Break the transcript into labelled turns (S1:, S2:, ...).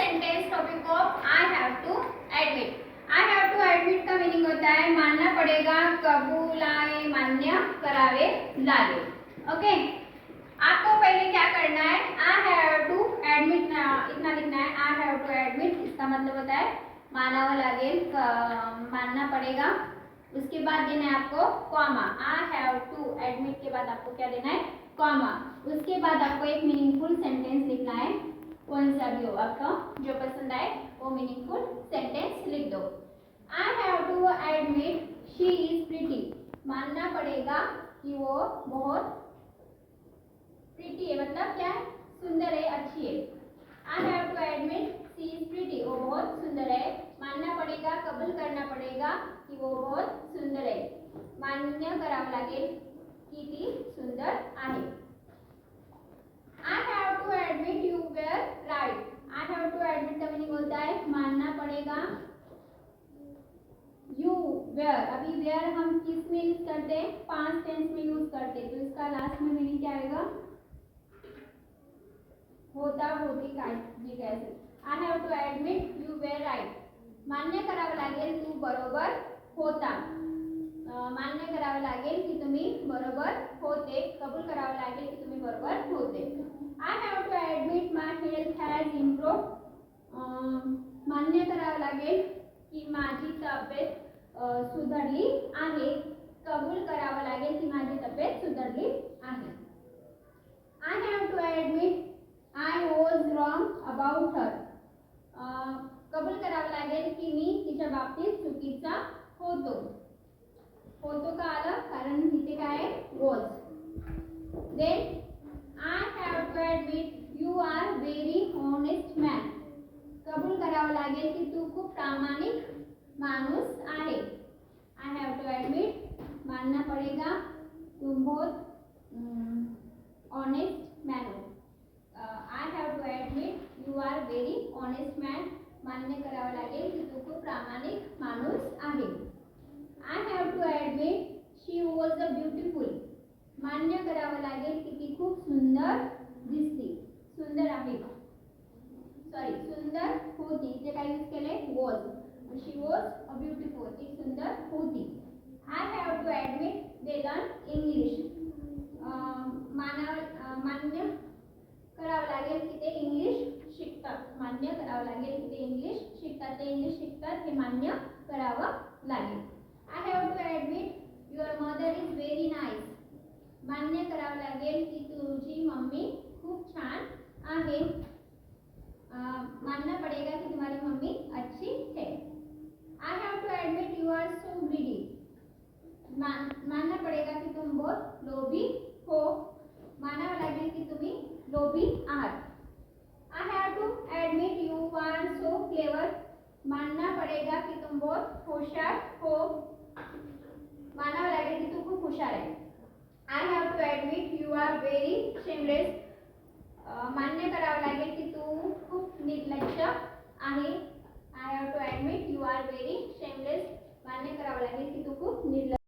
S1: Sentence topic of I have to admit. I have to admit का meaning होता है मानना पड़ेगा, कबूलाए, मान्य करावे लागेल। ओके, आपको पहले क्या करना है, आई हैव टू एडमिट इतना लिखना है। आई हैव टू एडमिट इसका मतलब होता है मानावा लागेल, मानना पड़ेगा। उसके बाद देना है आपको comma. I have to admit के बाद आपको क्या देना है, कॉमा। उसके बाद आपको एक मीनिंगफुल सेंटेंस लिखना है। कौन सा भी हो आपको जो पसंद आए वो मीनिंगफुल सेंटेंस लिख दो। I have to admit she is pretty. मानना पड़ेगा कि वो बहुत प्रिटी है, मतलब क्या है, सुंदर है, अच्छी है। I have to admit she is pretty, वो बहुत सुंदर है। मानना पड़ेगा, कबूल करना पड़ेगा कि वो बहुत सुंदर है। मान्य करावं लागेल की ती सुंदर आहे। I have to admit you were right. I have to admit का मीनिंग होता है मानना पड़ेगा। You were, अभी were हम किस में यूज करते हैं, पास्ट टेंस में यूज करते हैं, तो इसका लास्ट में मीनिंग क्या आएगा, होता, होती, काय जी कैसे। I have to admit you were right. मान्य करावं लागेल तू बरोबर होता। मान्य करावं लागेल की तुम्ही बरोबर होते, कबूल करावं लागेल की तुम्ही बरोबर होते। I have to admit my health has improved. मान्य करावं लागेल की माझी तब्येत सुधारली आहे, कबूल करावं लागेल की माझी तब्येत सुधारली आहे। I have to admit I was wrong about her. कबूल करावं लागेल की मी तिच्या बाबतीत चुकीचा होतो। होतो का आलं, कारण इथे काय आहे, was. Then I have to admit you are very honest man. कबूल करावं लागेल की तू खूप प्रामाणिक माणूस आहे। I have to admit मानना पड़ेगा तुम बहुत honest man हो। I have to admit you are very honest man. मान्य करावं लागेल की तू खूप प्रामाणिक माणूस आहे। I have to admit she was a beautiful. मान्य करावं लागेल की ती खूप सुंदर दिसती, सुंदर आहे, सॉरी सुंदर होती, इथे काय यूज केले, was. She was a beautiful, ती सुंदर होती। I have to admit they learn English. मान्य करावं लागेल की ते इंग्लिश शिकतात। मान्य करावं लागेल की ते इंग्लिश शिकतात, ते इंग्लिश शिकतात हे मान्य करावं लागेल। I have to admit your mother is very nice. मान्य करावं लागेल की तुझी मम्मी खूप छान आहे। मानना पड़ेगा कि तुम्हारी मम्मी अच्छी है। I have to admit you are so greedy. मानना पड़ेगा कि तुम बहुत लोभी हो। मानावं लागेल की तुम्ही लोभी आहात। I have to admit you are so clever. मानना पड़ेगा कि तुम बहुत होशियार हो। मानावं लागेल की तू खूप हुशार आहे। I have to admit you are very shameless.